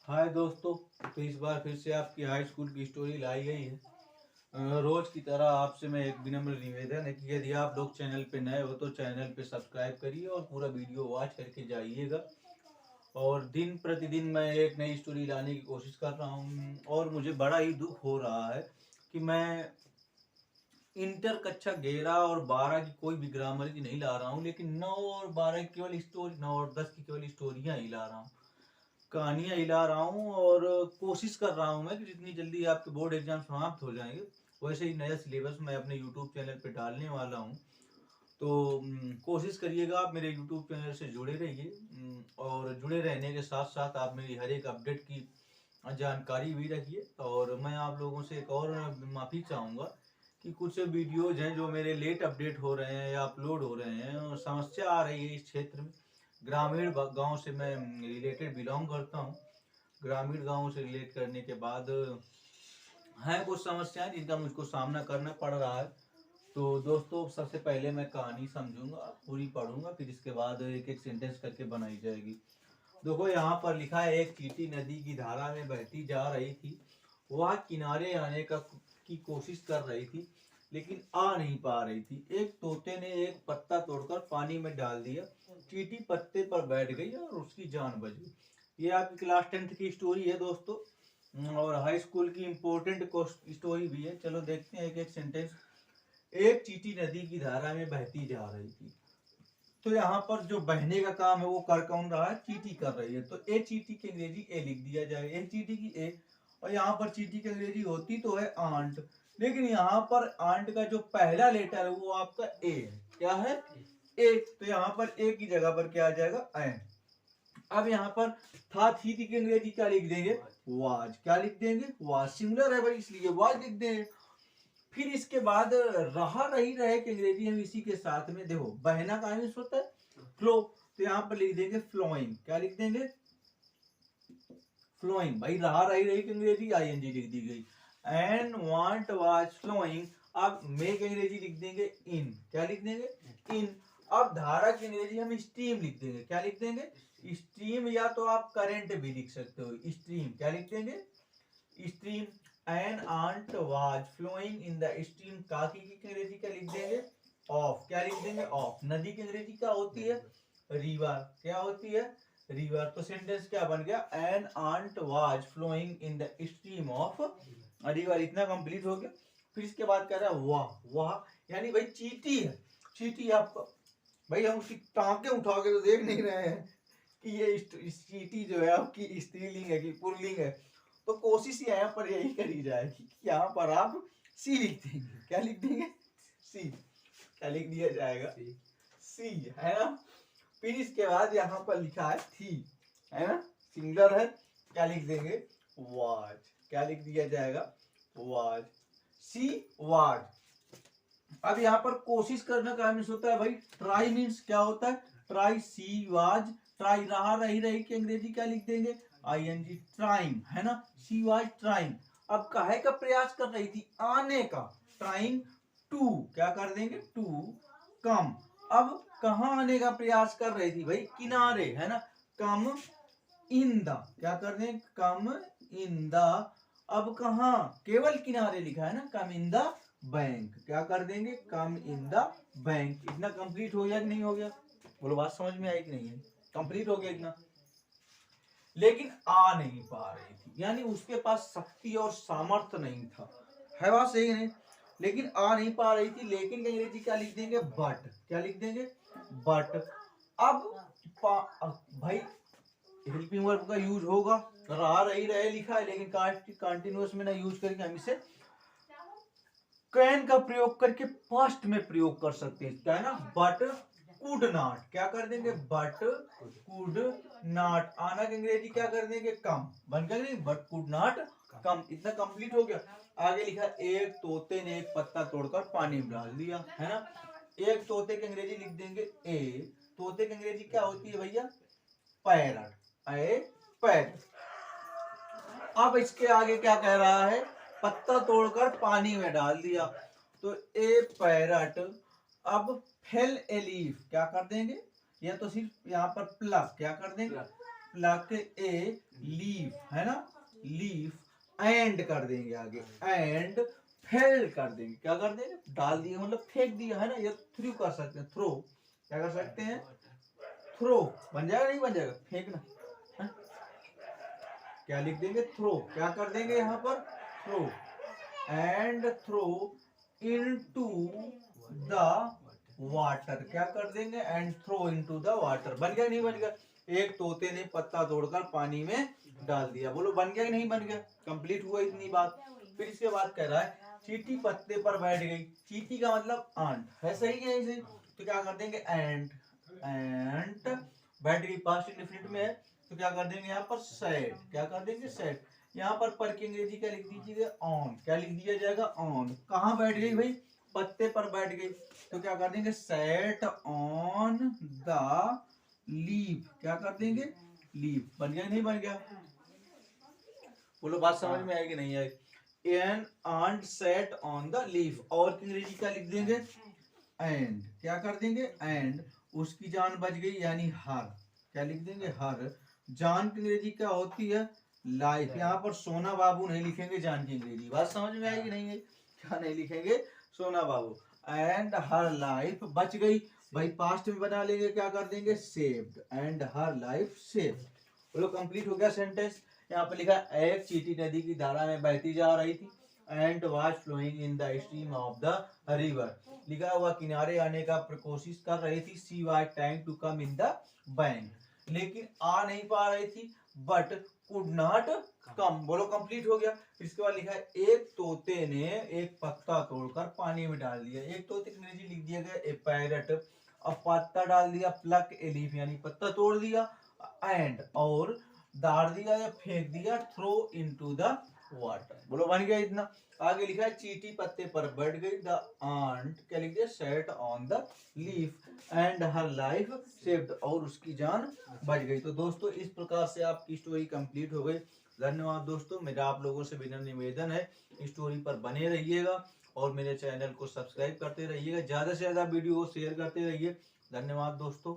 हाय दोस्तों। तो इस बार फिर से आपकी हाई स्कूल की स्टोरी लाई गई है। रोज की तरह आपसे मैं एक विनम्र निवेदन है कि यदि आप लोग चैनल पे नए हो तो चैनल पे सब्सक्राइब करिए और पूरा वीडियो वॉच करके जाइएगा। और दिन प्रतिदिन मैं एक नई स्टोरी लाने की कोशिश कर रहा हूँ और मुझे बड़ा ही दुख हो रहा है कि मैं इंटर कक्षा 11 और 12 की कोई भी ग्रामर की नहीं ला रहा हूँ, लेकिन 9 और 12 की केवल स्टोरी, 9 और 10 की केवल स्टोरियाँ ही ला रहा हूँ, कहानियां हिला रहा हूँ। और कोशिश कर रहा हूँ मैं कि जितनी जल्दी आपके बोर्ड एग्जाम समाप्त हो जाएंगे वैसे ही नया सिलेबस मैं अपने यूट्यूब चैनल पे डालने वाला हूँ। तो कोशिश करिएगा आप मेरे यूट्यूब चैनल से जुड़े रहिए, और जुड़े रहने के साथ साथ आप मेरी हर एक अपडेट की जानकारी भी रखिए। और मैं आप लोगों से एक और माफ़ी चाहूँगा कि कुछ वीडियोज हैं जो मेरे लेट अपडेट हो रहे हैं या अपलोड हो रहे हैं, और समस्या आ रही है इस क्षेत्र में। ग्रामीण गांव से मैं रिलेटेड बिलोंग करता हूँ। ग्रामीण गांव से रिलेट करने के बाद हैं कुछ समस्याएं जिनका मुझको सामना करना पड़ रहा है। तो दोस्तों, सबसे पहले मैं कहानी समझूंगा, पूरी पढ़ूंगा, फिर इसके बाद एक एक सेंटेंस करके बनाई जाएगी। देखो, यहाँ पर लिखा है, एक चींटी नदी की धारा में बहती जा रही थी। वह किनारे आने की कोशिश कर रही थी, लेकिन आ नहीं पा रही थी। एक तोते ने एक पत्ता तोड़कर पानी में डाल दिया। चींटी पत्ते पर बैठ गई और उसकी जान बच गई। ये आपकी क्लास 10th की स्टोरी है दोस्तों, और हाई स्कूल की इम्पोर्टेंट स्टोरी भी है। चलो देखते हैं एक एक सेंटेंस। एक चींटी नदी की धारा में बहती जा रही थी। तो यहाँ पर जो बहने का काम है वो कर कौन रहा है? चींटी कर रही है। तो ए चींटी की अंग्रेजी ए लिख दिया जाए, एक चींटी की ए। और यहाँ पर चींटी की अंग्रेजी होती तो है आंट, लेकिन यहाँ पर आंट का जो पहला लेटर है वो आपका ए है। क्या है? ए। तो यहाँ पर ए की जगह पर क्या आ जाएगा? एन। अब यहाँ पर था थी की अंग्रेजी क्या लिख देंगे? वाज। क्या लिख देंगे? वाज। सिंगुलर है भाई, इसलिए वाज लिख देंगे। फिर इसके बाद रहा रही रहे की अंग्रेजी हम इसी के साथ में, देखो बहना का मीन्स होता है फ्लो, तो यहाँ पर लिख देंगे फ्लोइंग। क्या लिख देंगे? फ्लोइंग। भाई रहा रही रही की अंग्रेजी आईएनजी लिख दी गई। And ant was flowing. अब मे की अंग्रेजी लिख देंगे इन। क्या लिख देंगे? इन। अब धारा की अंग्रेजी हम स्ट्रीम लिख देंगे। क्या लिख देंगे? स्ट्रीम, या तो आप करंट भी लिख सकते हो। स्ट्रीम। क्या लिख देंगे? Stream. An ant was flowing in the stream. काकी की अंग्रेजी क्या लिख देंगे? ऑफ। क्या लिख देंगे? ऑफ। नदी की अंग्रेजी क्या होती है? रिवर। क्या होती है? रिवर। तो सेंटेंस क्या बन गया? An ant was flowing in the stream of river. इतना कंप्लीट हो गया। फिर इसके बाद कह रहा है वाह। वाह यानी भाई चींटी है। चींटी आपको, भाई हम उसकी टांके उठा के तो देख नहीं रहे हैं कि ये चींटी जो है आपकी स्त्रीलिंग है कि पुल्लिंग है। तो कोशिश यहाँ पर यही करी जाएगी कि यहाँ पर आप सी लिख देंगे। क्या लिख देंगे? सी। क्या लिख दिया जाएगा? सी, है ना। फिर इसके बाद यहाँ पर लिखा है थी, है ना, सिंगलर है। क्या लिख देंगे? वाज। क्या लिख दिया जाएगा? वाज। She was. अब यहाँ पर कोशिश करने का मीन्स होता है भाई ट्राई। मीन्स क्या होता है? ट्राई। She was try. रहा रही रही की अंग्रेजी क्या लिख देंगे? आईएनजी। ट्राइंग, है ना। She was trying. अब काहे का प्रयास कर रही थी? आने का। Trying to. क्या कर देंगे? To come. अब कहाँ आने का प्रयास कर रही थी भाई? किनारे, है ना। कम इन द। क्या कर दें? कम इन द। अब कहा? केवल किनारे लिखा है ना। कम इन द बैंक। क्या कर देंगे? कम इन द बैंक। इतना कंप्लीट हो गया कि नहीं हो गया? बोलो, बात समझ में आई कि नहीं है? कंप्लीट हो गया इतना। लेकिन आ नहीं पा रही थी, यानी उसके पास शक्ति और सामर्थ्य नहीं था। है बात सही नहीं? लेकिन आ नहीं पा रही थी। लेकिन की अंग्रेजी क्या लिख देंगे? बट। क्या लिख देंगे? बट। अब भाई हेल्पिंग वर्ब का यूज होगा। रहा रही रहे लिखा है, लेकिन कंटिन्यूअस में ना यूज करके हम इसे कैन का प्रयोग करके पास्ट में प्रयोग कर सकते हैं। क्या है ना? But could not. क्या कर देंगे? But could not. आना की अंग्रेजी क्या कर देंगे? कम। बन कर नहीं? But could not come. इतना कंप्लीट हो गया। आगे लिखा, एक तोते ने एक पत्ता तोड़कर पानी में डाल दिया, है ना। एक तोते की अंग्रेजी लिख देंगे ए। तोते की अंग्रेजी क्या होती है भैया? पैरट। ए पैरट। अब इसके आगे क्या कह रहा है? पत्ता तोड़कर पानी में डाल दिया। तो ए पैरट अब फेल ए लीफ। क्या कर देंगे? या तो सिर्फ यहाँ पर प्लस। क्या कर देंगे? प्लक ए लीफ, है ना, लीफ, एंड कर देंगे आगे, एंड फेल कर देंगे, क्या कर देंगे, डाल दिया मतलब फेंक दिया, है ना, या थ्रू कर सकते हैं, थ्रो, क्या कर सकते हैं, थ्रो, बन जाएगा नहीं बन जाएगा, फेंकना, है? क्या लिख देंगे, थ्रो, क्या कर देंगे यहाँ पर, throw, and throw into the water, क्या कर देंगे, and throw into the water, बन गया नहीं बन गया, एक तोते ने पत्ता तोड़कर पानी में डाल दिया, बोलो बन गया कि नहीं बन गया, कंप्लीट हुआ इतनी बात। फिर इसके बाद कह रहा है चींटी पत्ते पर बैठ गई, चींटी का मतलब आंट है, सही है सही, तो क्या कर देंगे, एंट, एंट बैठ गई, पास्ट इंडेफिनिट में है, तो क्या कर देंगे यहाँ पर सेट, क्या कर देंगे सेट, यहाँ पर की अंग्रेजी क्या लिख दीजिएगा, ऑन, क्या लिख दिया जाएगा, ऑन, कहाँ बैठ गई भाई, पत्ते पर बैठ गई, तो क्या कर देंगे, सेट ऑन द लीफ, क्या कर देंगे, लीफ, बन गया नहीं बन गया, बोलो बात समझ में आएगी नहीं आएगी, an ant sat on the leaf, और की अंग्रेजी क्या लिख देंगे, एंड, क्या कर देंगे, एंड उसकी जान बच गई यानी हर, क्या लिख देंगे, हर, जान की अंग्रेजी क्या होती है, लाइफ, यहाँ पर सोना बाबू नहीं लिखेंगे जान की अंग्रेजी, बात समझ में आएगी नहीं है, क्या नहीं लिखेंगे, सोना बाबू, एंड हर लाइफ बच गई, भाई पास्ट में बना लेंगे, क्या कर देंगे, saved, and her life saved, बोलो कंप्लीट हो गया सेंटेंस। यहाँ पे लिखा एक चींटी नदी की धारा में बहती जा रही थी, ant was flowing in the stream of the river, लिखा हुआ किनारे आने का कोशिश कर रही थी, she was trying to come in the bank, लेकिन आ नहीं पा रही थी, बट कुड नॉट कम, बोलो कंप्लीट हो गया। इसके बाद लिखा है एक तोते ने एक पत्ता तोड़कर पानी में डाल दिया, एक तोते की अंग्रेजी लिख दिया गया ए पैरट, अब पत्ता डाल दिया, प्लक ए लीफ यानी पत्ता तोड़ दिया, एंड और दाड़ दिया या फेंक दिया, थ्रो इनटू द वाटर, बोलो बन गया इतना। आगे लिखा है चींटी पत्ते पर बैठ गई, द आंट क्या लिख दिया, set on the leaf and her life saved, और उसकी जान बच गई। तो दोस्तों इस प्रकार से आपकी स्टोरी कंप्लीट हो गई। धन्यवाद दोस्तों, मेरा आप लोगों से विनम्र निवेदन है स्टोरी पर बने रहिएगा और मेरे चैनल को सब्सक्राइब करते रहिएगा, ज्यादा से ज्यादा वीडियो को शेयर करते रहिए। धन्यवाद दोस्तों।